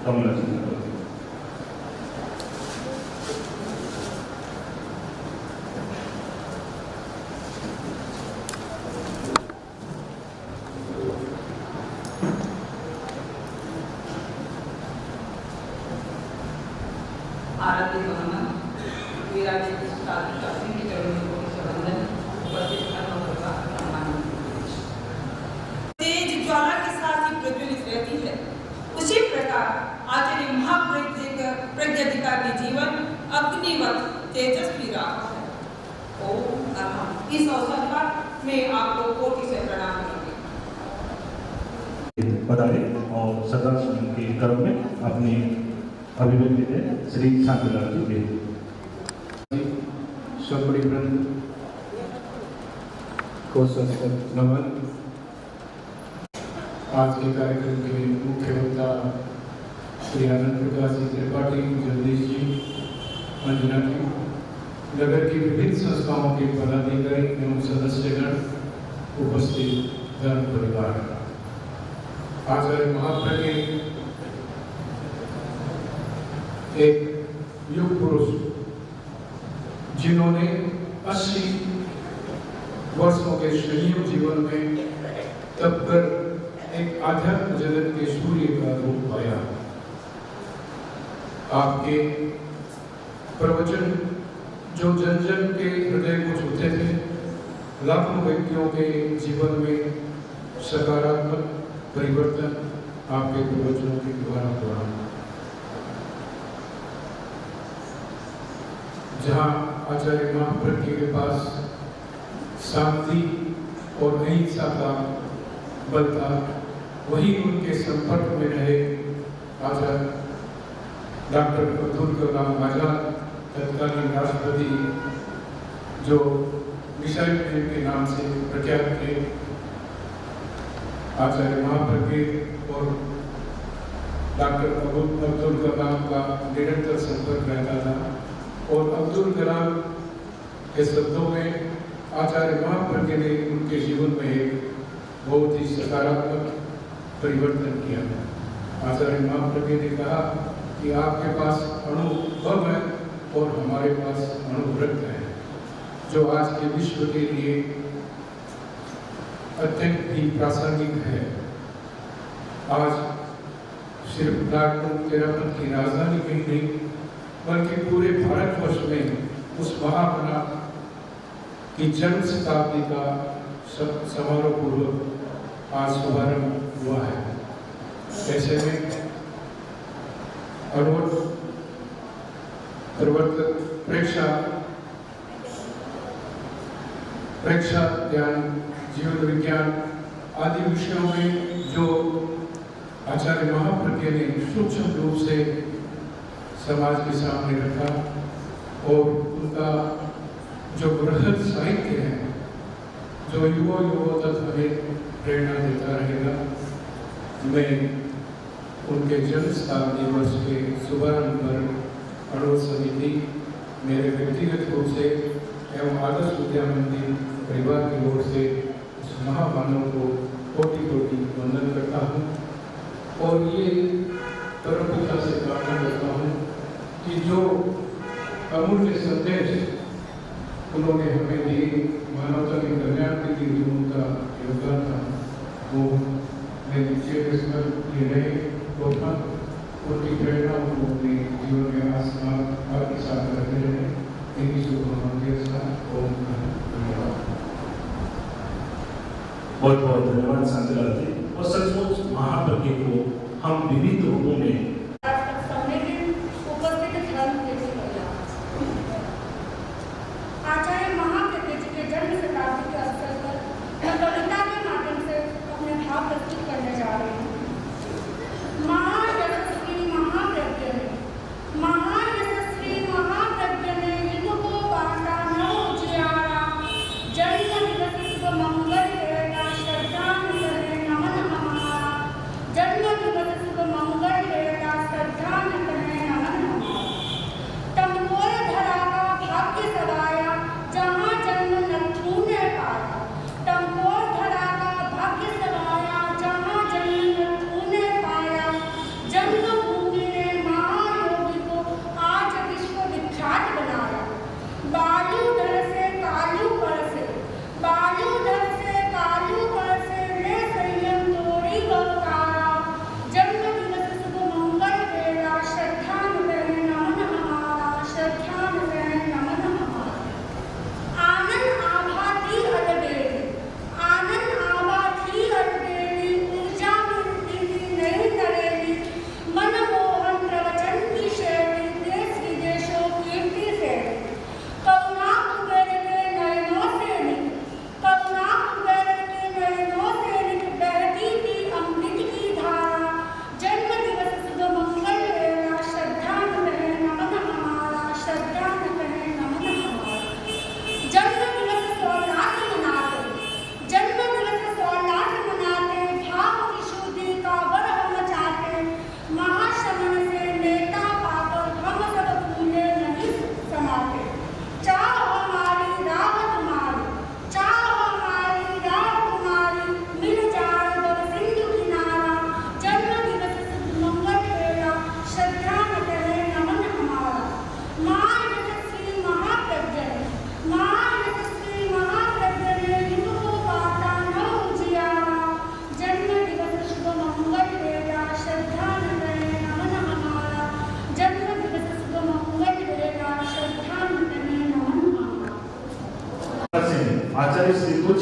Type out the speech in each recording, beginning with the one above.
कमला चंद्र। आरती वंदन विराजित शास्त्री के चरणों को वंदन उपस्थित का सम्मान। तेज ज्वाला के साथ ही प्रज्वलित रहती है, उसी प्रकार आचार्य महाप्रज्ञाधिकार के जीवन अग्निवत तेजस्वी रहा है। ओम नमः। इस अवसर पर मैं आपको कोटि से प्रणाम करती हूँ। पधारे और सदाशिव के क्रम में अपनी अभिव्यक्ति है श्री शांतिलाल जी के सबड़ी वृंद को सशक्त नमन। आज के कार्यक्रम के मुख्य वक्ता श्री आनंद प्रकाश जी त्रिपाठी, जगदीश जी, अंजना जी, नगर की विभिन्न संस्थाओं के पदाधिकारी एवं सदस्यगण, उपस्थित धर्म परिवार, आचार्य महाप्रज्ञ एक युग पुरुष जिन्होंने 80 वर्षों के संयम जीवन में तब कर एक आध्यात्म जगत के सूर्य का रूप पाया। आपके प्रवचन जो जन जन के हृदय को छूते थे, लाखों व्यक्तियों के जीवन में सकारात्मक परिवर्तन आपके प्रवचनों के द्वारा हुआ। जहाँ आचार्य महाप्रज्ञ के पास शांति और अहिंसा का बल था, वही उनके संपर्क में रहे आचार्य डॉक्टर अब्दुल कलाम आजाद, तत्कालीन राष्ट्रपति, जो मिसाइल मैन के नाम से प्रख्यात थे। आचार्य महाप्रज्ञ और डॉक्टर अब्दुल कलाम का निरंतर संपर्क रहता था और अब्दुल कलाम के शब्दों में आचार्य महाप्रज्ञ ने उनके जीवन में एक बहुत ही सकारात्मक परिवर्तन किया। आचार्य महाप्रज्ञ ने कहा कि आपके पास अनुभव है और हमारे पास अनुभृत है, जो आज के विश्व के लिए अत्यंत ही प्रासंगिक है। आज सिर्फ प्लाटफॉर्म तेरापत की राजधानी में नहीं बल्कि पूरे भारतवर्ष में उस महामना की जन्म शताब्दी का समारोह पूर्वक आज शुभारंभ हुआ है। ऐसे में प्रवर्तक प्रेक्षा ज्ञान, जीवन विज्ञान आदि विषयों में जो आचार्य महाप्रज्ञ ने सूक्ष्म रूप से समाज के सामने रखा और उनका जो बृहद साहित्य है, जो युगों तक हमें प्रेरणा देता रहेगा। मैं उनके जन्म शताब्दी वर्ष के शुभारंभ पर अड़ोस समिति, मेरे व्यक्तिगत रूप से एवं आदर्श विद्या मंदिर परिवार की ओर से उस महामानव को कोटि कोटि वंदन करता हूँ और ये परमपिता से प्रार्थना करता हूँ कि जो अमूल्य संदेश उन्होंने हमें दिए, मानवता के कल्याण के लिए जो उनका योगदान था, वो मेरे चेहरे ये रहे तो था। उनकी प्रेरणा उनको अपने जीवन में आपके साथ रखते रहे। इन्हीं शुभकामनाओं के साथ ओम धन्यवाद। बहुत बहुत धन्यवाद शांतिलाल जी। और सचमुच महाप्रज्ञ को हम विविध रूपों में आचार्य महाप्रज्ञ जी के जन्म शताब्दी के अवसर पर मैं कविता के माध्यम से अपने भाव प्रस्तुत करने जा रही हूँ। महायशस्वी महाप्रज्ञ ने युग को बांटा नव उजियारा, जन्म दिवस शुभ मंगल हेता श्रद्धांजलि नमन हमारा। जन्म दिवस शुभ मंगल हेता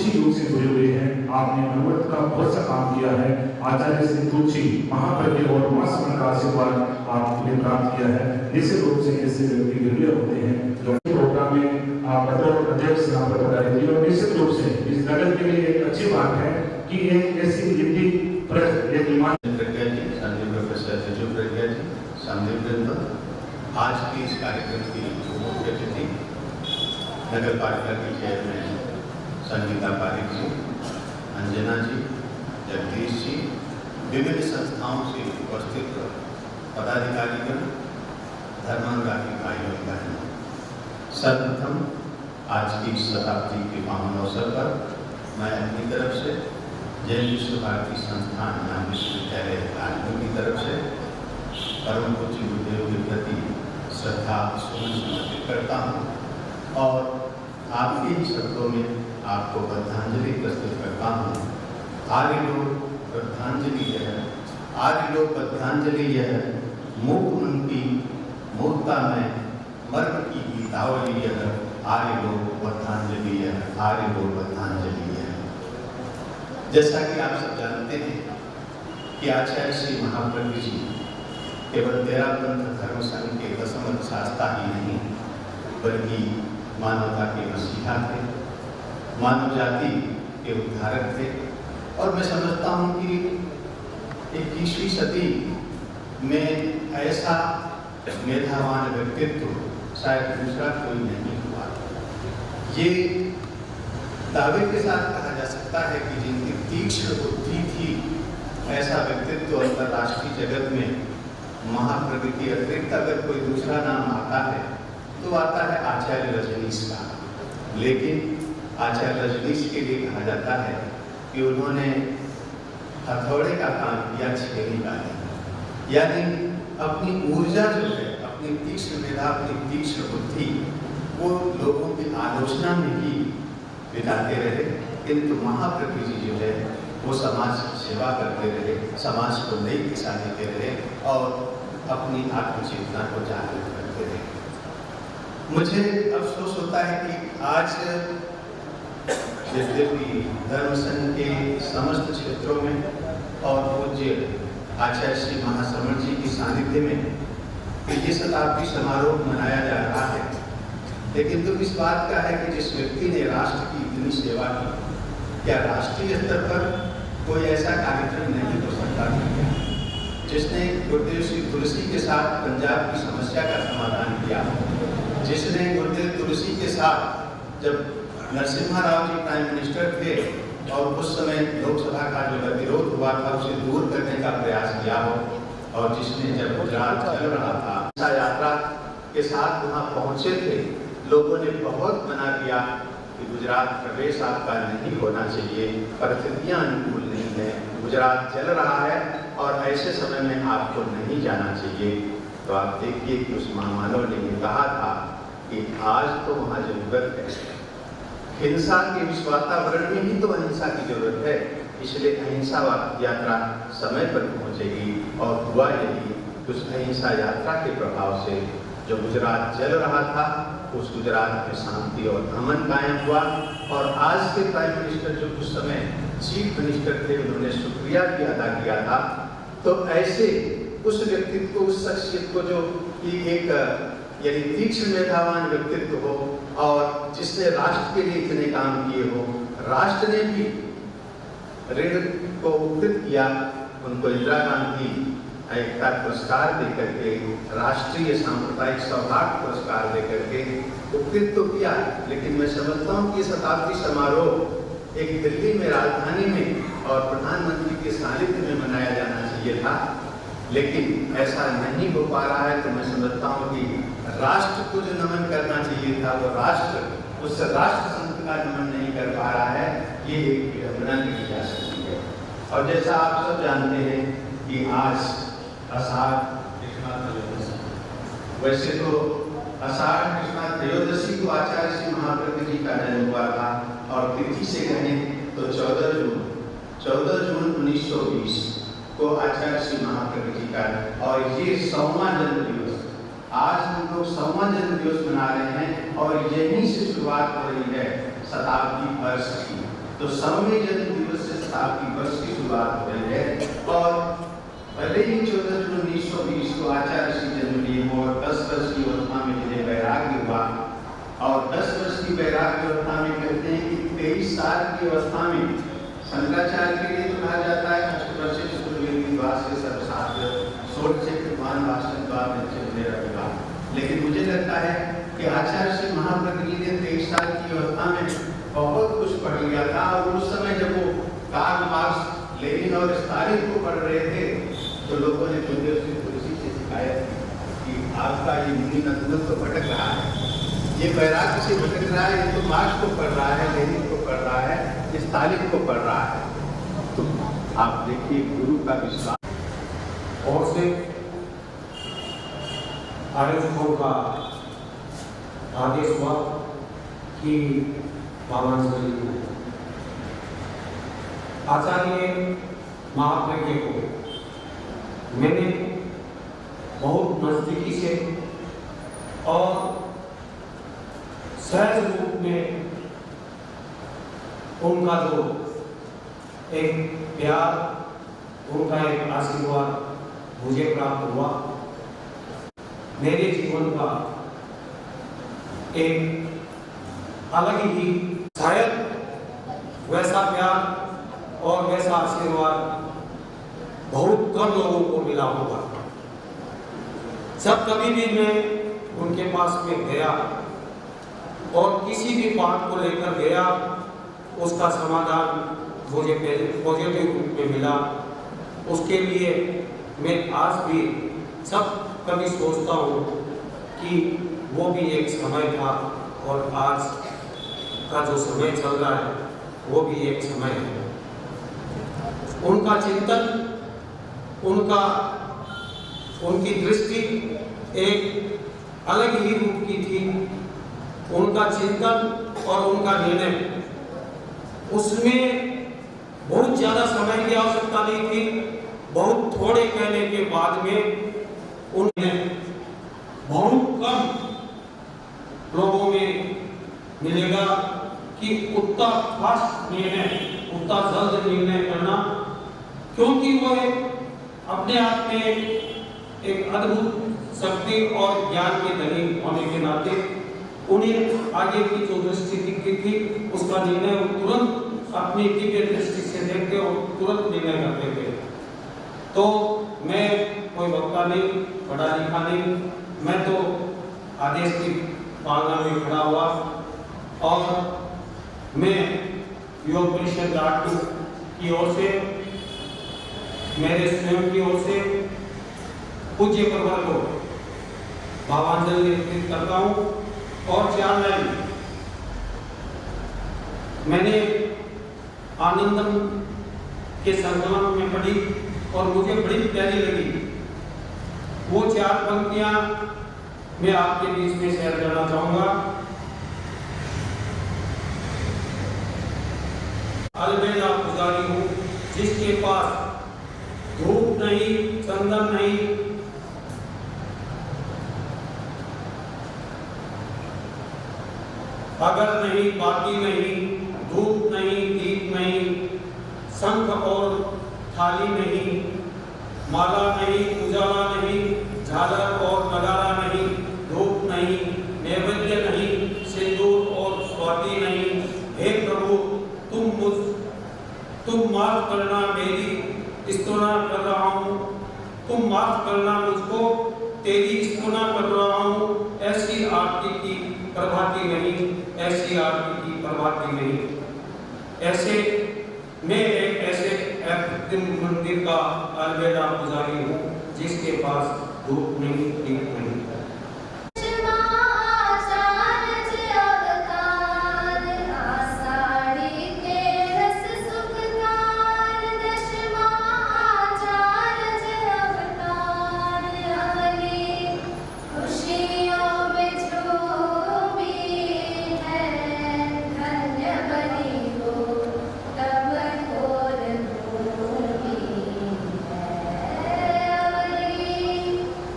तुलसी योग से जुड़े हुए हैं। आपने भगवत का बहुत सा काम किया है। आचार्य श्री तुलसी महाप्रज्ञ और मां समन का आशीर्वाद आपने प्राप्त किया है। निश्चित रूप से ऐसे व्यक्ति विरले होते हैं जो प्रोग्राम में बतौर अध्यक्ष यहाँ पर बता रही थी। और निश्चित रूप से इस नगर के लिए एक अच्छी बात है कि एक ऐसी हिंदी प्रेस एक ईमान आज की इस कार्यक्रम की मुख्य अतिथि नगर पालिका की चेयरमैन संगीता पारिक जी, अंजना जी, जगदीश जी, विभिन्न संस्थाओं से उपस्थित पदाधिकारीगण, धर्मानुरागी भाइयों और बहनों, सर्वप्रथम आज की शताब्दी के पावन अवसर पर मैं अपनी तरफ से जैन विश्व भारती संस्थान नाम विश्वविद्यालय कानपुर की तरफ से परम पूज्य गुरुदेव के प्रति श्रद्धा सुमन समर्पित करता हूँ और आपके ही शब्दों में आपको श्रद्धांजलि प्रस्तुत करता हूँ। आर्य लोक श्रद्धांजलि यह, आर्य लोक श्रद्धांजलि यह, मूक मन की मूर्ता में मर्म की गीतावली यह, आर्य लोक श्रद्धांजलि यह, आर्य लोक श्रद्धांजलि यह। जैसा कि आप सब जानते हैं कि आचार्य श्री महाप्रज्ञ जी केवल तेरा पंथ धर्म संघ के दसम शास्ता ही नहीं बल्कि मानवता के मसीहा थे, मानव जाति के उद्धारक थे। और मैं समझता हूँ कि 21वीं सदी में ऐसा मेधावान व्यक्तित्व शायद दूसरा कोई नहीं हुआ। ये दावे के साथ कहा जा सकता है कि जिनकी तीक्ष्ण बुद्धि थी, ऐसा व्यक्तित्व अंतर्राष्ट्रीय जगत में महाप्रज्ञ के अतिरिक्त अगर कोई दूसरा नाम आता है तो आता है आचार्य रजनीश का। लेकिन आचार्य रजनीश के लिए कहा जाता है कि उन्होंने हथौड़े का काम किया छेनी का नहीं, यानी अपनी ऊर्जा जो है, अपनी तीक्ष्ण मेधा, अपनी तीक्ष्ण बुद्धि वो लोगों की आलोचना में ही बिताते रहे। किंतु महाप्रज्ञ जी जो है वो समाज सेवा करते रहे, समाज को नई दिशा देते रहे और अपनी आत्मचेतना को जागृत करते रहे। मुझे अफसोस होता है कि आज यद्यपि धर्म संघ के समस्त क्षेत्रों में और पूज्य आचार्य श्री महाश्रमण जी की सानिध्य में ये शताब्दी समारोह मनाया जा रहा है, लेकिन दुख इस बात का है कि जिस व्यक्ति ने राष्ट्र की इतनी सेवा की, क्या राष्ट्रीय स्तर पर कोई ऐसा कार्यक्रम नहीं हो सकता था जिसने गुरुदेव श्री तुलसी के साथ पंजाब की समस्या का समाधान किया, जिसने गुरुदेव तुलसी के साथ जब नरसिम्हा राव जी प्राइम मिनिस्टर थे और उस समय लोकसभा का जो गतिरोध हुआ था उसे दूर करने का प्रयास किया हो, और जिसने जब गुजरात चल रहा था यात्रा के साथ वहाँ पहुँचे थे, लोगों ने बहुत मना किया कि गुजरात प्रवेश आपका नहीं होना चाहिए, परिस्थितियाँ अनुकूल नहीं है, गुजरात चल रहा है और ऐसे समय में आपको नहीं जाना चाहिए। तो आप देखिए कि उस महामानव ने ये कहा था कि आज तो वहाँ जरूरत है, हिंसा के इस वातावरण में ही तो अहिंसा की जरूरत है, इसलिए अहिंसा यात्रा समय पर पहुँचेगी। और हुआ यही, उस अहिंसा यात्रा के प्रभाव से जो गुजरात चल रहा था उस गुजरात में शांति और अमन कायम हुआ। और आज के प्राइम मिनिस्टर जो उस समय चीफ मिनिस्टर थे, उन्होंने शुक्रिया भी अदा किया था। तो ऐसे उस व्यक्तित्व को, उस शख्सियत को जो कि एक यानी तीक्ष्ण मेधावान व्यक्तित्व हो और जिसने राष्ट्र के लिए इतने काम किए हो, राष्ट्र ने भी ऋण को उपकृत किया, उनको इंदिरा गांधी एकता पुरस्कार देकर के, राष्ट्रीय सांप्रदायिक सौहार्द पुरस्कार देकर के उपकृत तो किया। लेकिन मैं समझता हूँ कि शताब्दी समारोह एक दिल्ली में, राजधानी में और प्रधानमंत्री के सानिध्य में मनाया जाना चाहिए था, लेकिन ऐसा नहीं हो पा रहा है। तो मैं समझता हूँ कि राष्ट्र को जो नमन करना चाहिए था वो राष्ट्र उस राष्ट्र संत का नमन नहीं कर पा रहा है, ये एक विडंबना की जा सकती है। और जैसा आप सब जानते हैं कि आज आषाढ़ कृष्णा त्रयोदशी, वैसे तो आषाढ़ कृष्णा त्रयोदशी को आचार्य श्री महाप्रज्ञ जी का जन्म हुआ था और तिथि से कहें तो 14 जून 1920 को आचार्य श्री महाप्रज्ञ जी का, और ये 100वां जन्म दिवस, आज हम लोग 100वां जन्म दिवस मना रहे हैं और यहीं से शुरुआत हो रही है शताब्दी वर्ष की। तो 100वें जन्म दिवस से शताब्दी वर्ष की शुरुआत हो रही है। और पहले ही 14 जून 1920 को आचार्य श्री जन्म लिए और 10 वर्ष की अवस्था में जिन्हें वैराग्य हुआ। और 10 वर्ष की वैराग्य अवस्था में कहते हैं कि 23 साल की अवस्था में शंकराचार्य के लिए तो कहा जाता है अष्टवर्ष चतुर्वेदी द्वार से सर्वशास्त्र 16 से कृपान भाषण द्वार निश्चय रखेगा। लेकिन मुझे लगता है कि आचार्य श्री महाप्रज्ञ जी ने 23 साल की अवस्था में बहुत कुछ पढ़ लिया था। और उस समय जब वो कार्ल मार्क्स, लेनिन और स्टालिन को पढ़ रहे थे तो लोगों ने गुरुदेव श्री तुलसी से शिकायत की कि आपका ये मुनि नंदन तो भटक रहा है, ये वैराग्य से भटक रहा है, ये तो मार्क्स को पढ़ रहा है, लेनिन को पढ़ रहा है, स्टालिन को पढ़ रहा है। तो आप देखिए गुरु का विश्वास। और से आयोजकों का आदेश हुआ कि भावांजलि को आचार्य महाप्रज्ञ को मैंने बहुत नजदीकी से और सहज रूप में उनका जो एक प्यार, उनका एक आशीर्वाद मुझे प्राप्त हुआ। मेरे जीवन का एक अलग ही, शायद वैसा प्यार और वैसा आशीर्वाद बहुत कम लोगों को मिला होगा। जब कभी भी मैं उनके पास में गया और किसी भी बात को लेकर गया, उसका समाधान मुझे पॉजिटिव रूप में मिला। उसके लिए मैं आज भी सब कभी सोचता हूँ कि वो भी एक समय था और आज का जो समय चल रहा है वो भी एक समय है। उनका चिंतन, उनकी दृष्टि एक अलग ही रूप की थी। उनका चिंतन और उनका निर्णय, उसमें बहुत ज़्यादा समय की आवश्यकता नहीं थी। बहुत थोड़े कहने के बाद में उन्हें बहुत कम लोगों में मिलेगा कि उतना फास्ट निर्णय, उतना जल्द निर्णय करना, क्योंकि वो अपने आप में एक अद्भुत शक्ति और ज्ञान के धनी होने के नाते उन्हें आगे की जो दृष्टि दिखती थी उसका निर्णय तुरंत अपनी दिव्य दृष्टि से देखते और तुरंत निर्णय करते थे। तो मैं कोई वक्ता नहीं, पढ़ा लिखा नहीं, मैं तो आदेश की पालना में खड़ा हुआ और मैं योग परिषद राठौर की ओर से, मेरे स्वयं की ओर से पूज्य प्रवर को भावांजलि अर्पित करता हूँ। और 4 लाइन मैंने आनंदम के संकलन में पढ़ी और मुझे बड़ी प्यारी लगी। वो 4 पंक्तियां मैं आपके बीच में शेयर करना चाहूंगा। अलबेला पुजारी हूँ जिसके पास धूप नहीं, चंदन नहीं, अगर नहीं, बाती नहीं, धूप नहीं, दीप नहीं, शंख और थाली नहीं, माला नहीं, उजाला नहीं, झालर और नगारा नहीं, धूप नहीं, नैवेद्य नहीं, सिंदूर और स्वाति नहीं। हे प्रभु, तुम माफ करना, मेरी स्तुना कर रहा हूँ, तुम माफ करना मुझको, तेरी स्तुना कर रहा हूँ। ऐसी आरती की प्रभाती नहीं, ऐसी आरती की प्रभाती नहीं। ऐसे मैं एक ऐसे मंदिर का अलबेला पुजारी हूँ जिसके पास धूप नहीं, दीप नहीं।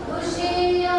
खुशियों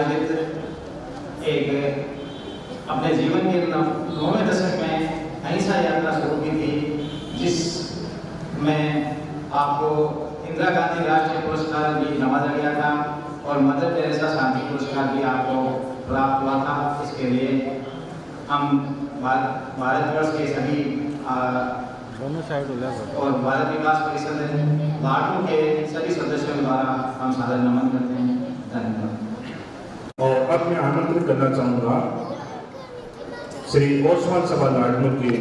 आयोजित एक अपने जीवन के 9वें दशक में अहिंसा यात्रा शुरू की थी, जिसमें आपको इंदिरा गांधी राष्ट्रीय पुरस्कार भी नवाजा गया था और मदर टेरेसा शांति पुरस्कार भी आपको प्राप्त हुआ था। इसके लिए हम भारतवर्ष के सभी दोनों साइड हो जाएगा और भारत विकास परिषद लाडू के सभी सदस्यों द्वारा हम सादर नमन करते हैं। धन्यवाद। और अब मैं आमंत्रित करना चाहूँगा श्री ओसवाल सभा लाडनू के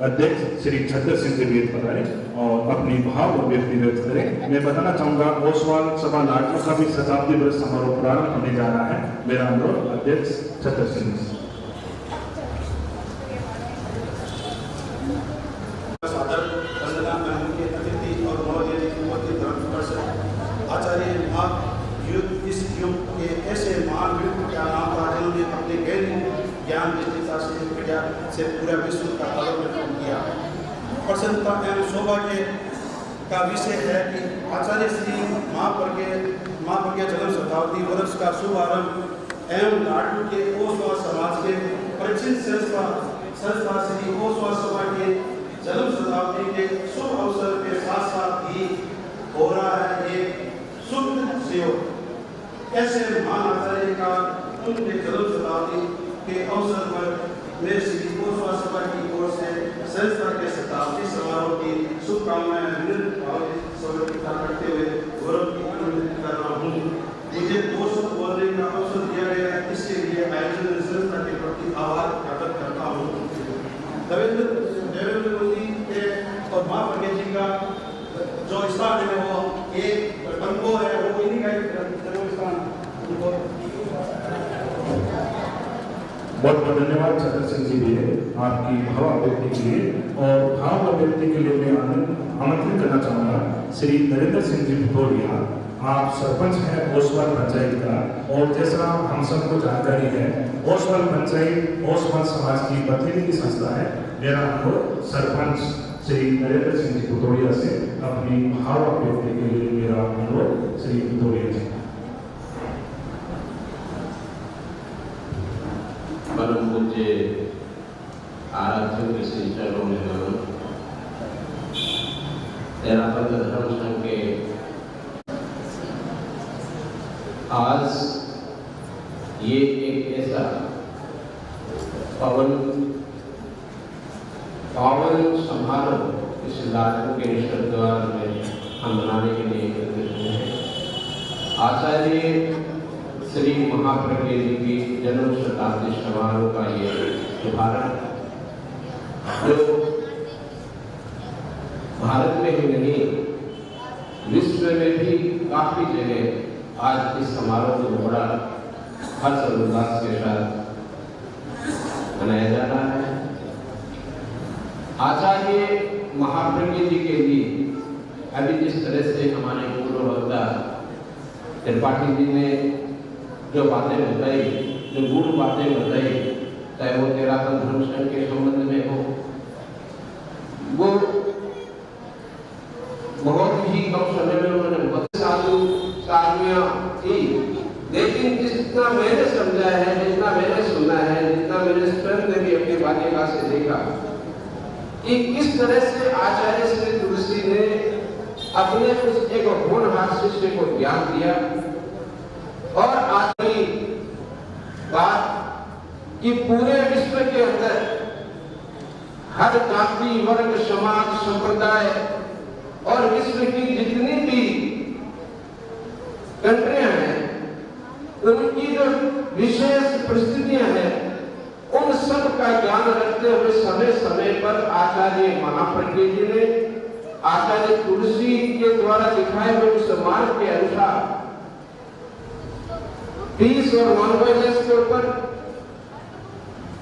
अध्यक्ष श्री छतर सिंह जी पधारे और अपनी भाव अभिव्यक्ति व्यक्त करें। मैं बताना चाहूँगा ओसवाल सभा लाडनू का भी शताब्दी वर्ष समारोह प्रारंभ होने जा रहा है। मेरा अनुरोध अध्यक्ष छतर सिंह जी। आचार्य इस युग के ऐसे महान व्यक्ति का नाम था जिन्होंने अपने गहरी ज्ञान निष्ठा से पूरा विश्व का अवलोकन किया। प्रसन्नता एवं सौभाग्य का विषय है कि आचार्य श्री महाप्रज्ञ जन्म शताब्दी वर्ष का शुभारंभ एवं लाडू के ओसवाल समाज के प्राचीन संस्था श्री ओसवाल सभा के जन्म शताब्दी के शुभ अवसर के साथ साथ ही हो रहा है। एक शुभ सहयोग ऐसे महान आचार्य का उनके जन्म शताब्दी के अवसर पर मैं श्री ओसवाल सभा की ओर से संस्था के शताब्दी समारोह की शुभकामनाएं समर्पित करते हुए गौरव की अनुभूति कर रहा हूँ। मुझे 2 शब्द बोलने का अवसर दिया गया है, इसके लिए आयोजन संस्था के प्रति आभार प्रकट करता हूँ। देवेंद्र मोदी के और महाप्रज्ञ जी का जो स्थान है वो एक कंबो है, वो इन्हीं का जन्मस्थान। बहुत बहुत धन्यवाद छतर सिंह जी भी आपकी भाव अभिव्यक्ति के लिए। और भाव अभिव्यक्ति के लिए मैं आमंत्रित करना चाहूँगा श्री नरेंद्र सिंह जी भदौरिया। आप सरपंच हैं ओसवाल पंचायत का और जैसा हम सबको जानकारी है ओसवाल पंचायत ओसवाल समाज की प्रतिनिधि संस्था है। मेरा अनुरोध सरपंच श्री नरेंद्र सिंह जी भदौरिया से अपनी भाव अभिव्यक्ति के लिए मेरा अनुरोध श्री भदौरिया जी। परम पूज्य आराध्य श्री चरणों में तेरापंथ धर्म संघ के आज ये एक ऐसा पावन समारोह इस लाडनू के ईश्वर द्वार में हम मनाने के लिए एकत्रित हुए हैं। आचार्य श्री महाप्रज्ञ जी की जन्म शताब्दी समारोह का ये शुभारंभ जो भारत में ही नहीं विश्व में भी काफी जगह आज इस समारोह को बड़ा हर्ष और उल्लास के साथ मनाया जा रहा है। आचार्य महाप्रज्ञ जी के लिए अभी जिस तरह से हमारे पूर्व वक्ता त्रिपाठी जी ने जो बातें बताई, जो गूढ़ बातें बताई, चाहे वो तेरापंथ धर्म संघ के संबंध में हो, वो बहुत ही कम समय में उन्होंने बहुत साधुयां थी, लेकिन जितना मैंने समझा है, जितना मैंने सुना है, जितना मैंने स्वयं ने भी अपनी बालिका से देखा कि किस तरह से आचार्य श्री तुलसी ने अपने उस एक होनहार शिष्य को ज्ञान दिया और आज की बात कि पूरे विश्व के अंदर हर जाति वर्ग समाज संप्रदाय और विश्व की जितनी भी कंट्रियां हैं उनकी जो विशेष परिस्थितियां हैं उन सब का ज्ञान रखते हुए समय समय पर आचार्य महाप्रज्ञ जी ने आचार्य तुलसी के द्वारा दिखाए हुए उस मार्ग के अनुसार पीस और नॉन वायलेंस के ऊपर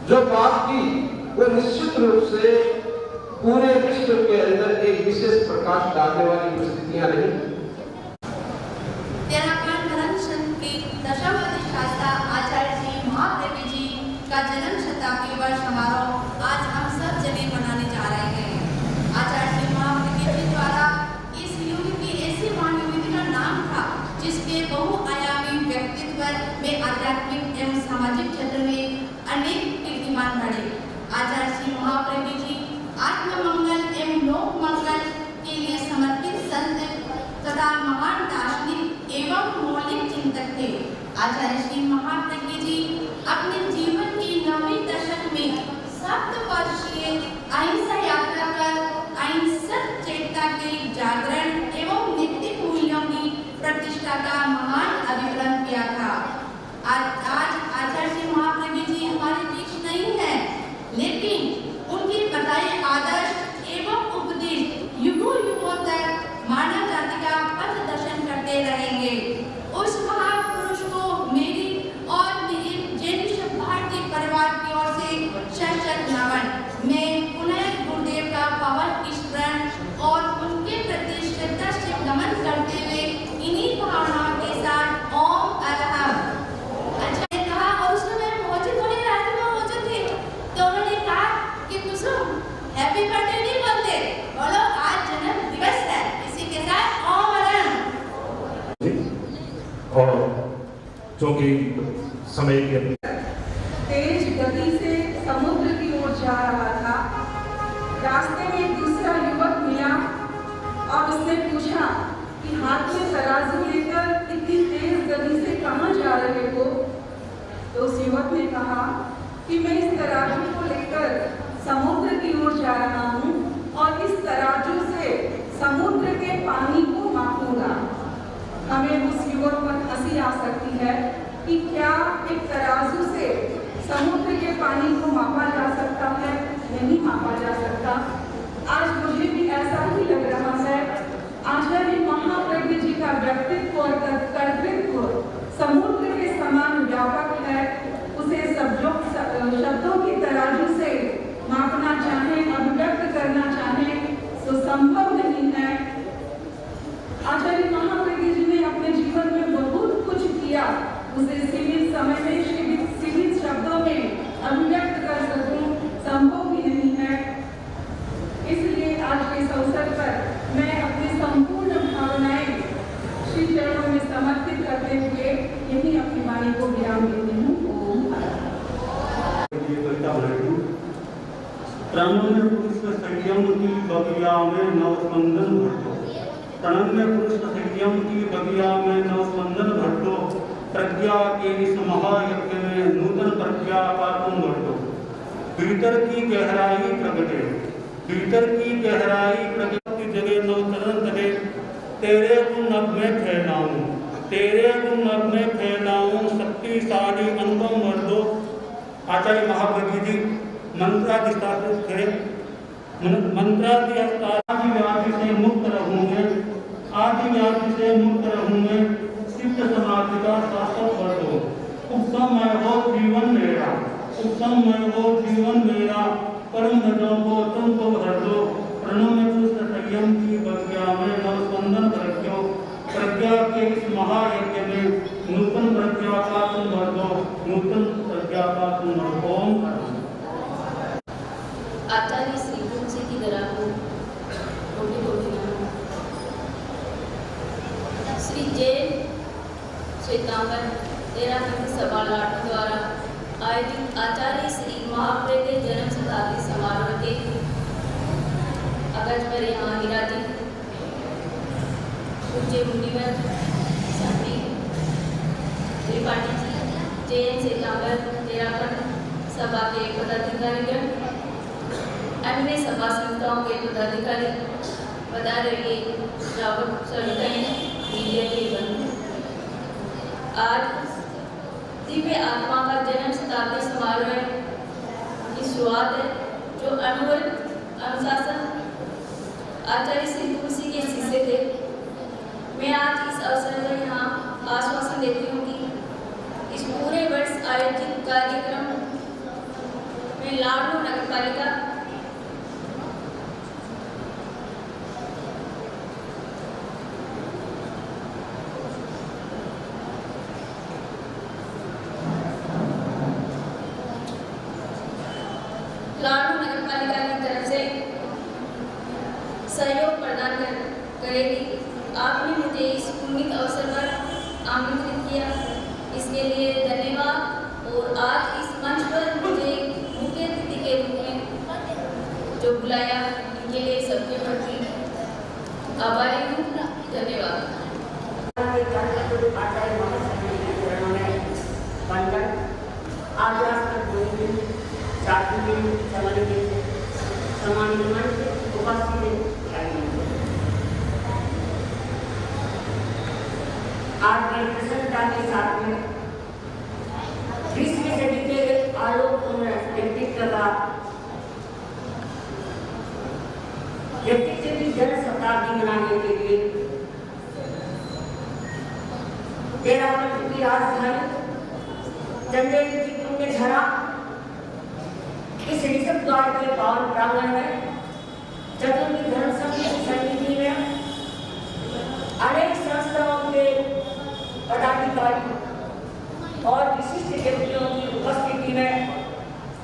जो बात की वो निश्चित रूप से पूरे विश्व के अंदर एक विशेष प्रकाश डालने वाली परिस्थितियां रही। तेरापंथ धर्म संघ के दशम अधिष्ठाता आचार्य श्री महाप्रज्ञ जी का जन्म शताब्दी वर्ष समारोह आज हम सब जने मनाने जा रहे हैं। आचार्य श्री महाप्रज्ञ जी द्वारा इस युग की ऐसी महान युवती का नाम था जिसके बहुआयामी व्यक्तित्व में आध्यात्मिक आचार्य श्री महाप्रज्ञ जी अपने जीवन के 9वें दशक में 7 वर्षीय अहिंसा यात्रा कर अहिंसक चेतना के जागरण एवं नैतिक मूल्यों की प्रतिष्ठा का महान अभिप्राय किया था। आज आचार्य श्री महाप्रज्ञ जी हमारे बीच नहीं है, लेकिन उनके बताए आदर्श एवं उपदेश युगों युगों तक मानव जाति का पथ दर्शन करते रहेंगे। उस महापुरुष को मेरी और मेरे जैन भारतीय परिवार की ओर से शत नमन। मैं पुनः गुरुदेव का पावन स्मरण और उनके प्रति श्रद्धा से नमन करते हुए इन्हीं भावनाओं के साथ ओम अरहम। अच्छा ने कहा, और उस समय मौजूद होने रास्ते में मौजूद थे, तो उन्होंने कहा कि कुसुम हैप्पी बर्थडे नहीं बोलते, बोलो आज जन्म दिवस है। इसी के साथ ओम अरहम। और जो कि समय के तेज गति से समुद्र की ओर जा रहा था। रास्ते में एक दूसरा युवक मिला और उसने पूछा कि हाथ में तराजू लेकर इतनी तेज गति से कहाँ जा रहे हो? तो उस युवक ने कहा कि मैं इस तराजू को लेकर समुद्र की ओर जा रहा हूँ और इस तराजू से समुद्र के पानी को मापूंगा। हमें उस युवक पर हंसी आ सकती है कि क्या एक तराजू से समुद्र के पानी को मापा जा सकता है? नहीं मापा जा सकता। आज मुझे भी ऐसा ही लग रहा है। आचार्य महाप्रज्ञ जी का व्यक्तित्व और कर्तृत्व समुद्र के समान व्यापक है। उसे शब्दों की तराजू से मापना चाहें, अभिव्यक्त करना चाहें तो संभव नहीं है। आचार्य महाप्रज्ञ जी ने अपने जीवन में बहुत कुछ किया। उसे सीमित समय में सीमित शब्दों में अभिव्यक्त कर सकूं संभव भी नहीं है। इसलिए आज के इस अवसर पर मैं अपनी संपूर्ण भावनाएं श्री चरणों में समर्पित करते हुए यही अपनी वाणी को विराम देती हूँ। ओम प्रणम्य पुरुष संयम की बगिया में नवस्पंदन भट्टो। प्रणम्य पुरुष संयम की बगिया में नवस्पंदन भट्टो। प्रज्ञा के इस महायज्ञ में नूतन प्रज्ञा का तुम भट्टो। भीतर की गहराई प्रगटे, भीतर की गहराई प्रगट की जगह नवतरण तले। तेरे गुण नभ में फैलाऊं, तेरे गुण नभ में फैलाऊं शक्तिशाली अनुपम वर्दो। आचार्य महाप्रज्ञ जी मंत्राधिष्ठाता थे। आदि व्याधि से मुक्त रहूंगे, आदि व्याधि से मुक्त रहूंगे। सिद्ध समाधि का शाश्वत वर्दो। उपसमय हो जीवन मेरा, उपसमय हो जीवन मेरा। परम गजों को तुमको भर दो। प्रणम्य पुरुष संयम की बगिया में नवस्पंदन रखो। प्रज्ञा के इस महायज्ञ में नूतन प्रज्ञा का तुम भर दो, नूतन प्रज्ञा का तुम भर दो। आचार्य श्री तुलसी की तरह कोटि कोटि नमन। श्री जैन श्वेतांबर तेरा सभा लाठों द्वारा आयोजित आचार्य श्री महाप्रज्ञ जन्म शताब्दी समारोह के अगज पर यहाँ विराजित पूज्य मुनिवर स्वामी त्रिपाठी जी, जैन श्वेतांबर तेरा सभा के पदाधिकारीगण, अन्य सभा संस्थाओं के पदाधिकारी, बता रहे मीडिया के बंधु, आज दिव्य आत्मा का जन्म शताब्दी समारोह की शुरुआत है, जो अनुशासन आचार्य श्री तुलसी के शिष्य थे। मैं आज इस अवसर पर यहाँ आश्वासन देती हूँ कि इस पूरे वर्ष आयोजित कार्यक्रम में लाडनू नगर पालिका की तरफ से सहयोग प्रदान करेगी। आपने मुझे इस पुनीत अवसर पर आमंत्रित किया, इसके लिए धन्यवाद। और आज इस मंच पर मुझे मुख्य अतिथि के रूप में जो बुलाया, इनके लिए सबके प्रति आभारी हूँ। धन्यवाद। बंधन आज तक 2 दिन 4 दिन चलने के समानिमान उपस्थित आज मैं प्रसन्नता के साथ में 20वीं सदी के आलोकपूर्ण व्यक्तित्व का व्यक्तित्व की जन शताब्दी मनाने के लिए वेरावल की राजधानी चंदेल की पुण्य धरा इस ऋषभ द्वार के पावन प्रांगण में चतुर्थी धर्म संघ की समिति में अनेक संस्थाओं के पदाधिकारी और विशिष्ट व्यक्तियों की उपस्थिति में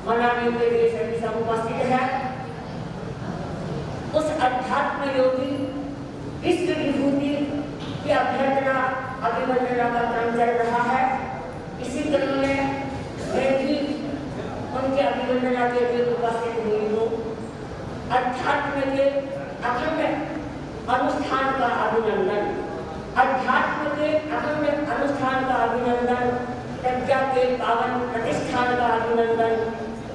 मनाने के लिए सभी सब उपस्थित है। उस अध्यात्म योगी विश्व विभूति की अभ्यर्थना अभिवंदना का क्रम चल रहा है। इसी क्रम में मैं भी उनके अभिवंदना के लिए उपस्थित हुई हूँ। अध्यात्म के अखंड अनुष्ठान का अभिनंदन, अध्यात्म के अखंड अनुष्ठान का अभिनंदन, प्रज्ञा के पावन प्रतिष्ठान का अभिनंदन,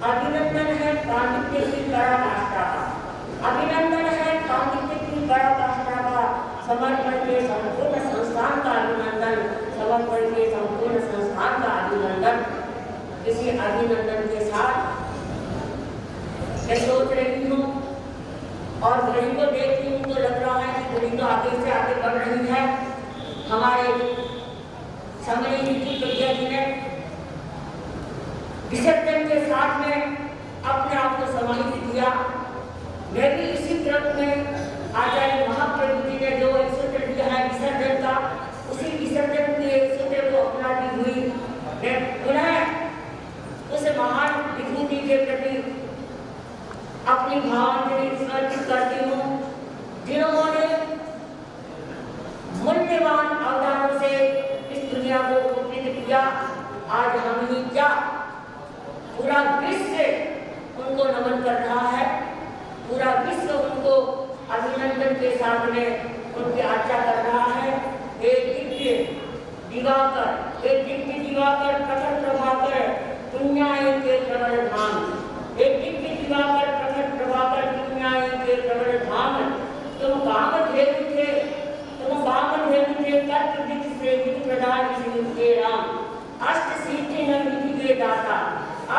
अभिनंदन है पांडित्य की पराकाष्ठा का, अभिनंदन है पांडित्य की पराकाष्ठा का, समर्पण के संपूर्ण संस्थान का अभिनंदन, समर्पण के संपूर्ण संस्थान का अभिनंदन। इसी अभिनंदन के साथ मैं सोच रही हूँ और घड़ी को देखती हूँ तो लग रहा है कि घड़ी तो आगे से आगे बढ़ रही है। हमारे समरी की प्रज्ञा जी ने विसर्जन के साथ में अपने आप को समाहित किया। मैं भी इसी क्रम में आचार्य महाप्रभु जी ने जो एक सूत्र दिया है विसर्जन का, उसी विसर्जन के सूत्र को अपनाती हुई मैं पुनः उस महान विभूति के प्रति अपनी भावनाएं समर्पित करती हूँ, जिन्होंने मूल्यवान अवदानों से इस दुनिया को उपकृत किया। आज हम ही क्या पूरा विश्व उनको नमन कर रहा है, पूरा विश्व उनको अभिनंदन के साथ में उनकी आज्ञा कर रहा है। एक दिव्य दिवाकर प्रकट प्रभाकर पुण्याय के प्रबल धाम, एक दिव्य दिवाकर प्रकट प्रभाकर पुण्याय के प्रबल धाम। तुम कामधेनु थे तत्व दिख से विधि प्रदान श्री के राम। अष्ट सिद्धि नव विधि के दाता,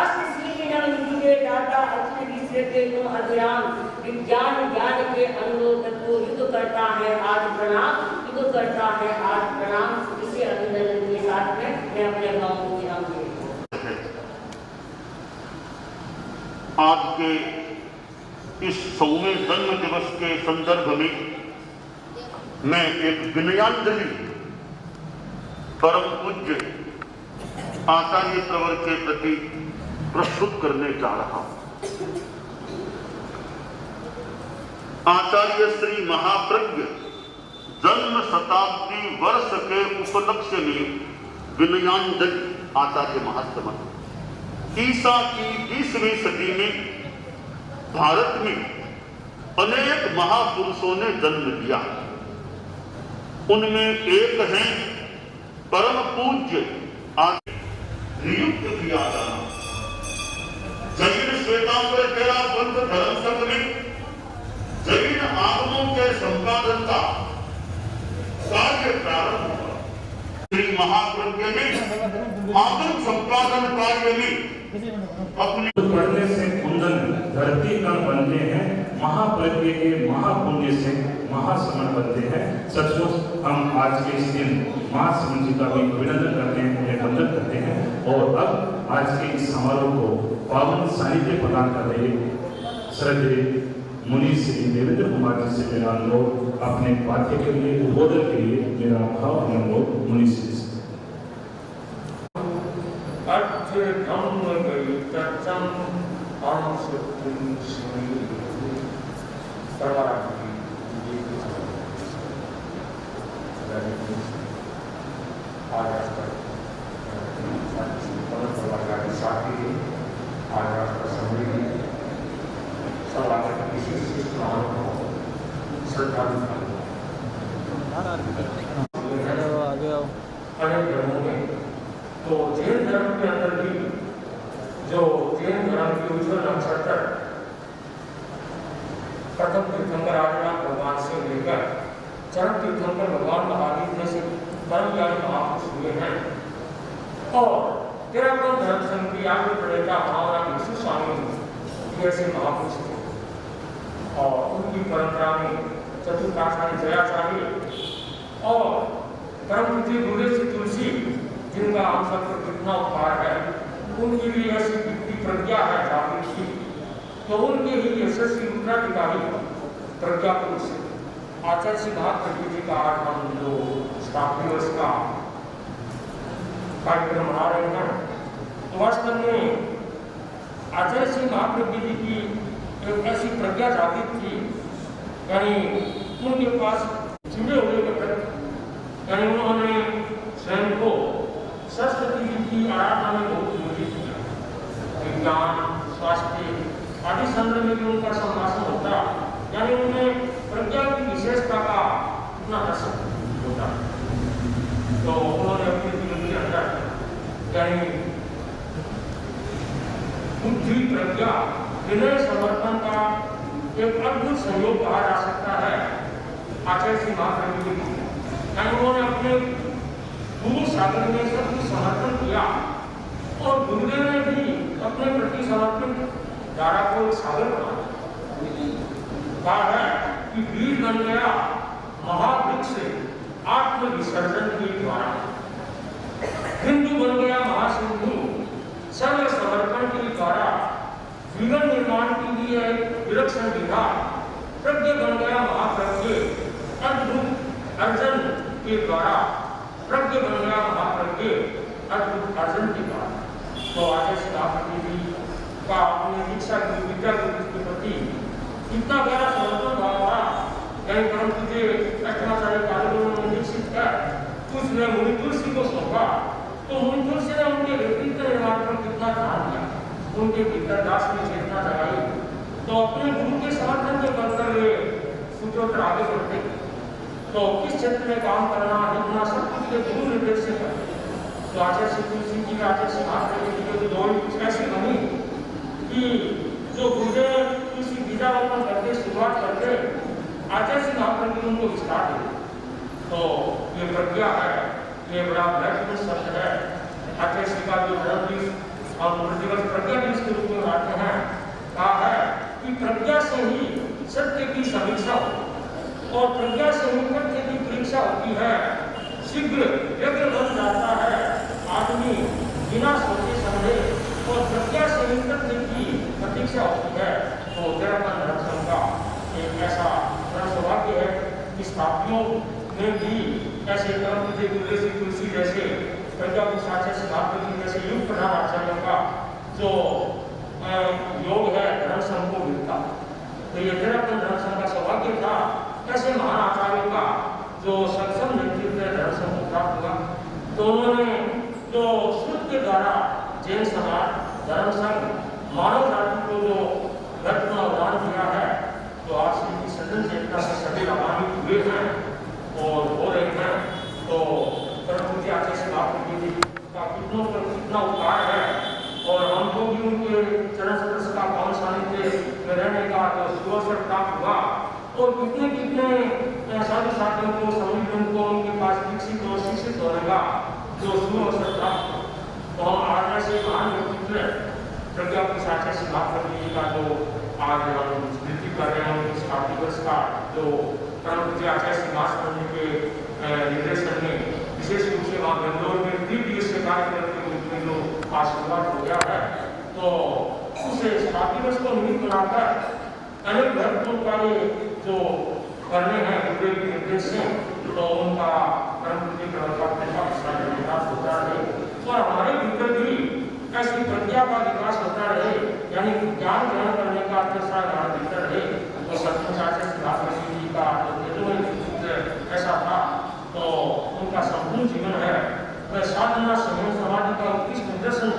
अष्ट सिद्धि नव विधि के दाता, अखिल विश्व के तुम अभिराम। विज्ञान ज्ञान के अनुरोध को युग करता है आज प्रणाम, युग करता है आज प्रणाम। इसी अभिनंदन के साथ में मैं अपने गाँव को विराम देती हूँ। आज के इस 100वें जन्म दिवस के संदर्भ में मैं एक विनयाञ्जलि परम पूज्य आचार्य प्रवर के प्रति प्रस्तुत करने जा रहा हूं। आचार्य श्री महाप्रज्ञ जन्म शताब्दी वर्ष के उपलक्ष्य में विनयाञ्जलि आचार्य महासमन। ईसा की 20वीं सदी में भारत में अनेक महापुरुषों ने जन्म लिया। उनमें एक हैं परम पूज्य नियुक्त किया जाना। जैन श्वेतांबर तेरा पंथ धर्म संघ में जैन आगमों के संपादन का कार्य प्रारंभ हुआ। श्री महाप्रज्ञ ने आगम संपादन कार्य में अपने पढ़ने से कुंदन धरती का बनते हैं, महाप्रज्ञ के महापुण्य से महासमन बनते हैं। सचमुच हम आज के इस दिन महासमन जी का भी अभिनंदन करते हैं, उन्हें वंदन करते हैं। और अब आज के इस समारोह को पावन सानिध्य प्रदान कर रहे श्रद्धेय मुनि श्री देवेंद्र कुमार जी से मेरा अनुरोध, अपने पाठ्य के लिए उद्बोधन के लिए मेरा भाव अनुरोध मुनि श्री से। अनेक धर्मों में तो जैन धर्म के अंदर भी जो जैन धर्म के उज्ज्वल नक्षत्र प्रथम तीर्थंकर आदिनाथ भगवान से लेकर चरम तीर्थंकर भगवान महावीर जैसे परम ज्ञानी महापुरुष हुए हैं। और तेरापन धर्म संघ की आगे प्रणेता महावरा विष्णु स्वामी जैसे महापुरुष थे और उनकी परंपरा में चतुर्थाचार्य जयाचार्य और परम पूज्य गुरुदेव श्री तुलसी जिनका हम सब पर कितना उपकार है, उनकी भी ऐसी दिव्य प्रज्ञा है जागृत की, तो उनके ही यशस्वी उत्तराधिकारी प्रज्ञा पुरुष आचार्य श्री महाप्रभु जी का आज हम जो स्थापना दिवस का कार्यक्रम मना रहे हैं, तो वास्तव में आचार्य श्री महाप्रभु जी की एक ऐसी प्रज्ञा जागृत थी, यानी उनके पास जुड़े हुए यानी उन्होंने स्वयं को सरस्वती जी की आराधना में बहुत नियोजित किया। विज्ञान, स्वास्थ्य आदि संदर्भ में भी उनका संभाषण होता, यानी उनमें प्रज्ञा की विशेषता का इतना दर्शन होता। तो उन्होंने अपने जीवन के अंदर यानी बुद्धि, प्रज्ञा, विनय, समर्पण का एक अद्भुत संयोग कहा जा सकता है आचार्य श्री महाप्रभु जी। उन्होंने अपने गुरु सागर में सब कुछ समर्पण किया और गुरुदेव ने भी अपने प्रति समर्पण धारा को सागर बना कहा है कि बीज बन गया महावृक्ष से आत्म विसर्जन के द्वारा, हिंदू बन गया महासिंधु सर्व समर्पण के द्वारा, जीवन निर्माण के लिए विलक्षण विधा, प्रज्ञ बन गया महाप्रज्ञ अद्भुत अर्जन के द्वारा, प्रज्ञ बन गया महाप्रज्ञ अद्भुत अर्जन के द्वारा। तो आचार्य श्री महाप्रभु जी का अपने दीक्षा की विद्या के प्रति इतना गहरा समर्पण भाव था, यानी परम पूज्य अष्टाचार्य कालीन ने दीक्षित कर उसने मुनि तुलसी को सौंपा, तो मुनि तुलसी ने उनके व्यक्तित्व निर्माण पर कितना ध्यान दिया, उनके भीतर दास की चेतना जगाई, तो अपने गुरु के समर्थन के करते हुए सूत्रोत्तर आगे बढ़ते। तो किस क्षेत्र में काम करना, लिखना, सब कुछ के गुरु निर्देश से करते। तो आचार्य श्री तुलसी जी, आचार्य श्री महाप्रभु जी की दौड़ कुछ ऐसी बनी कि जो गुरुदेव तुलसी बीजारोपण करके शुरुआत करते, आचार्य श्री महाप्रभु जी उनको विस्तार देते। तो ये प्रज्ञा है, ये बड़ा महत्वपूर्ण शब्द है। आचार्य श्री का जो जन्म दिवस हम प्रतिवर्ष प्रज्ञा दिवस के रूप में मनाते हैं, कहा है कि प्रज्ञा से ही सत्य की समीक्षा होती और प्रज्ञा से ही तथ्य की परीक्षा होती है। शीघ्र व्यग्र बन जाता है आदमी बिना सोचे समझे और प्रज्ञा से ही तथ्य की प्रतीक्षा होती है। तो तेरापन धर्म संघ का एक ऐसा सौभाग्य है कि स्थापियों में भी ऐसे परम पूज्य गुरुदेव श्री तुलसी जैसे प्रज्ञा पुरुष आचार्य श्री महाप्रभु जैसे युग प्रधान आचार्यों का जो योग है धर्म संघ को मिलता। तो ये तेरापन धर्म संघ का सौभाग्य था, ऐसे महान आचार्यों का जो सक्षम नेतृत्व धर्म संघ को प्राप्त हुआ। तो उन्होंने जो श्रुत के द्वारा जैन समाज, धर्म संघ, मानव जाति को जो रत्न दान दिया है, तो आज की सदन चेतना से सभी लाभान्वित हुए हैं और हो रहे हैं। तो परम पूज्य आचार्य श्री महाप्रभु जी का कितना उपकार है और हमको भी उनके चरण स्पर्श का पावन सानिध्य में रहने का जो सुअवसर प्राप्त हुआ और कितने कितने साधु साथियों को, समितियों को उनके पास विकसित और शिक्षित होने का जो सुअवसर प्राप्त हुआ। तो हम आज ऐसे महान व्यक्तित्व प्रज्ञा पुरुष आचार्य श्री महाप्रभु जी का जो आज हम स्मृति कर रहे हैं, उनकी स्थापना दिवस का जो परम पूज्य आचार्य श्री महाप्रभु जी के निर्देशन में विशेष रूप से वहाँ बेंगलोर में 3 दिवसीय कार्यक्रम के रूप में जो आज शुरुआत हो गया है, तो उस स्थापना दिवस को निमित्त बनाकर अनेक भक्तों का ये जो करने हैं गुरुदेव के निर्देश से, तो उनका परम पूज्य विकास होता रहे और हमारे भीतर भी ऐसी प्रज्ञा का विकास होता रहे, यानी ज्ञान ग्रहण करने का अत्यंत हमारे भीतर रहे। तो सचमुच आचार्य श्री महाप्रभु जी का जो ऐसा था, तो उनका संपूर्ण जीवन है वह साधना, संयम, समाधि का उत्कृष्ट निदर्शन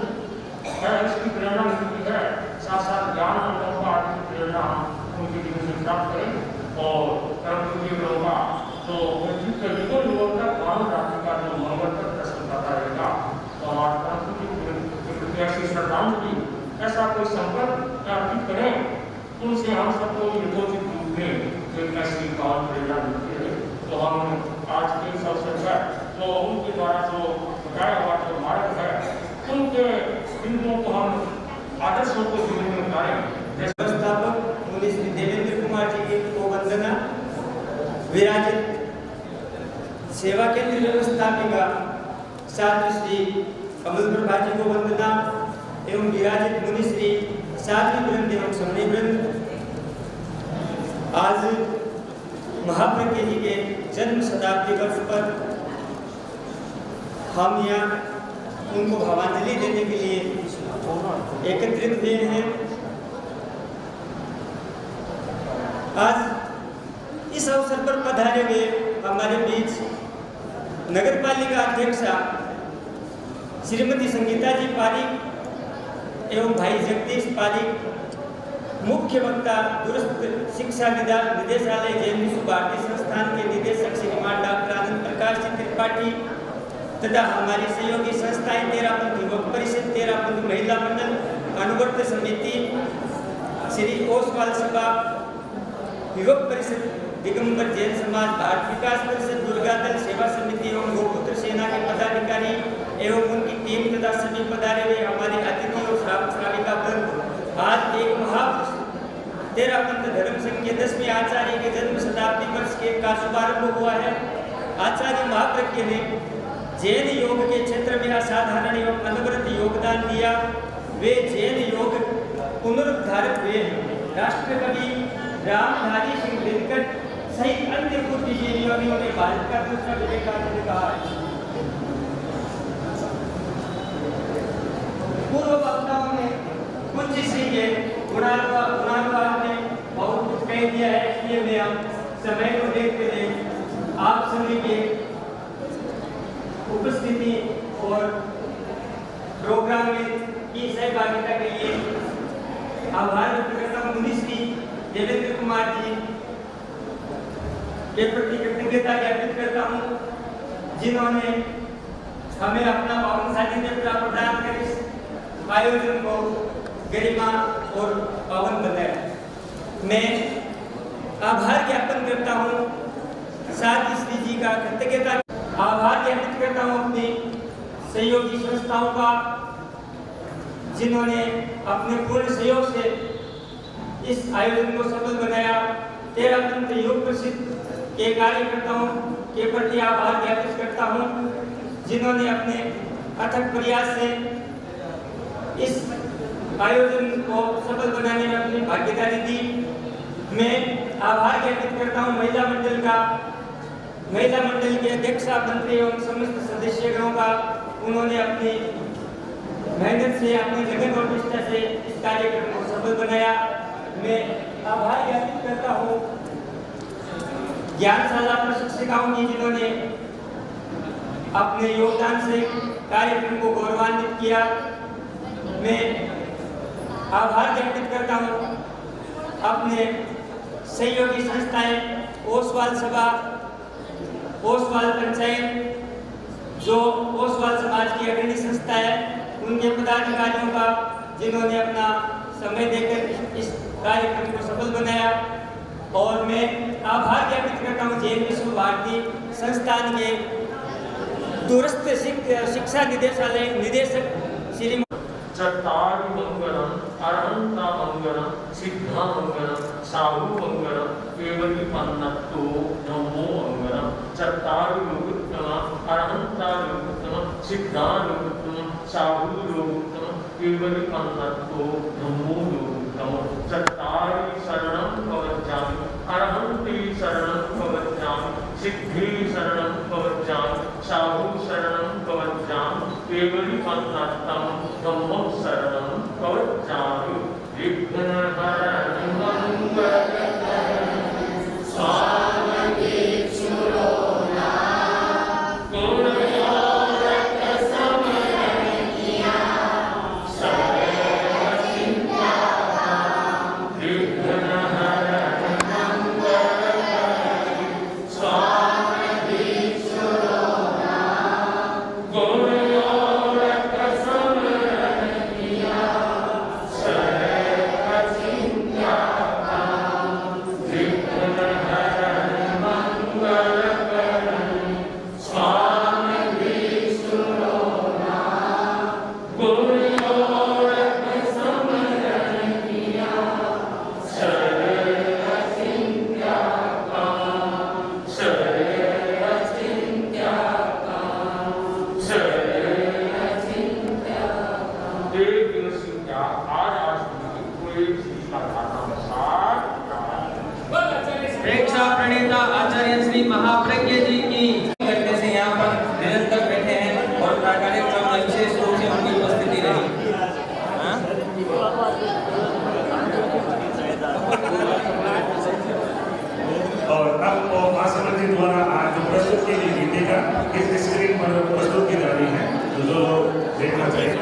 है, इसकी प्रेरणा मिलती है। साथ साथ ज्ञान अनुभव का आदि की प्रेरणा उनके जीवन से प्राप्त करें और परम पूज्य गुरुओं का जो युगों तक मानव जाति का जो मंगल तक दर्शन करता रहेगा। तो हमारे परम पूज्य ऐसी श्रद्धांजलि, ऐसा कोई संपर्क अर्पित करें, उनसे हम सबको यथोचित रूप में एक ऐसी काल प्रेरणा मिलती है। तो हम आज के इस अवसर पर जो उनके द्वारा जो बताया हुआ जो मार्ग है, उनके बिंदुओं को हम आदर्शों को जीवन में उतारें। व्यवस्थापक मुनि श्री देवेंद्र कुमार जी को वंदना, विराजित सेवा केंद्र व्यवस्थापिका छात्र श्री कमल प्रभा जी को वंदना एवं विराजित मुनि श्री साध्वी वृंद एवं समणी वृंद। आज महाप्रज्ञ जी के जन्म शताब्दी वर्ष पर हम यहाँ उनको भावांजलि देने के लिए एकत्रित हुए हैं। आज इस अवसर पर पधारे हुए हमारे बीच नगर पालिका अध्यक्षा श्रीमती संगीता जी पारिक एवं भाई जगदीश पारिक, मुख्य वक्ता दूरस्थ शिक्षा निदेशालय जैन विश्व भारती संस्थान के निदेशक श्रीमान डॉक्टर आनंद प्रकाश जी त्रिपाठी तथा हमारी सहयोगी संस्थाएं तेरापंथ युवक परिषद, तेरापंथ महिला मंडल, अनुवर्त समिति, श्री ओसवाल सभा, युवक परिषद, दिगंबर जैन समाज, भारत विकास परिषद, दुर्गा दल सेवा समिति एवं गोपुत्र सेना के पदाधिकारी एवं उनकी टीम तथा सभी पधारे हुए हमारे अतिथि और श्राविका वृंद। आज एक महापुरुष तेरापंथ धर्म संघ के 10वें आचार्य के जन्म शताब्दी वर्ष का शुभारंभ हुआ है। आचार्य महाप्रज्ञ ने जैन योग के क्षेत्र में असाधारण एवं अनवरत योगदान दिया। वे जैन योग पुनरुद्धारक हुए। राष्ट्रकवि रामधारी सिंह दिनकर सहित अन्य बुद्धिजीवियों ने भारत का दूसरा विवेकानंद कहा है। पूर्व वक्ताओं ने कुछ इसलिए गुणानुवाद ने बहुत कुछ कह दिया है, इसलिए मैं हम समय को देखते हुए आप सभी के उपस्थिति और प्रोग्राम में की सहभागिता के लिए आभार व्यक्त करता हूँ। मुनि श्री देवेंद्र कुमार जी के प्रति कृतज्ञता ज्ञापित करता हूँ, जिन्होंने हमें अपना पावन सानिध्य प्रदान कर इस आयोजन को गरिमा और पावन बनाया। मैं आभार ज्ञापन करता हूँ, साथ ही श्री जी का कृतज्ञता आभार ज्ञापित करता हूँ अपनी सहयोगी संस्थाओं का, जिन्होंने अपने पूर्ण सहयोग से इस आयोजन को सफल बनाया। तेरापंथ योग प्रसिद्ध के कार्यकर्ताओं के प्रति आभार ज्ञापित करता हूँ, जिन्होंने अपने अथक प्रयास से इस आयोजन को सफल बनाने में अपनी भागीदारी दी। मैं आभार ज्ञापित करता हूँ महिला मंडल का, महिला मंडल के अध्यक्षा मंत्री एवं समस्त सदस्यगणों का। उन्होंने अपनी मेहनत से, अपनी लगन और निष्ठा से इस कार्यक्रम को सफल बनाया। मैं आभार ज्ञापित करता हूँ ज्ञानशाला प्रशिक्षिकाओं की, जिन्होंने अपने योगदान से कार्यक्रम को गौरवान्वित किया। मैं आभार ज्ञापित करता हूँ अपने सहयोगी संस्थाएं ओसवाल सभा, ओसवाल पंचायत, जो ओसवाल समाज की अग्रणी संस्था है, उनके पदाधिकारियों का, जिन्होंने अपना समय देकर इस कार्यक्रम को सफल बनाया। और मैं आभार ज्ञापित करता हूँ जैन विश्व भारती संस्थान के दूरस्थ शिक्षा निदेशालय निदेशक श्री चत्तारि मंगलम अनंता मंगलम सिद्धा मंगलम साहु मंगलम केवली पन्नत्तो नमो मंगलम चत्तारि लोकोत्तम अनंता लोकोत्तम सिद्धा लोकोत्तम साहु लोकोत्तम केवली पन्नत्तो नमो लोकोत्तम चत्तारि शरणं कवचामि अरहन्ति शरणं कवचामि सिद्धि शरणं कवचामि साहु शरणं कवचामि केवली पन्नत्तम नमो शरणं कवचामि विघ्नहरणं मंगलकरं स्वामी चुरोना गुणयोरत समरण किया सर्व चिंता विघ्नहरणं प्रेक्षा प्रणेता आचार्य श्री महाप्रज्ञ जी की घंटे से यहाँ पर निरंतर बैठे हैं और कार्यक्रम में विशेष रूप से उनकी उपस्थिति रही। और अब महासमर जी द्वारा आज जो प्रस्तुत की गई गीतिका इस स्क्रीन पर प्रस्तुत की जा रही है, तो जो लोग देखना चाहिए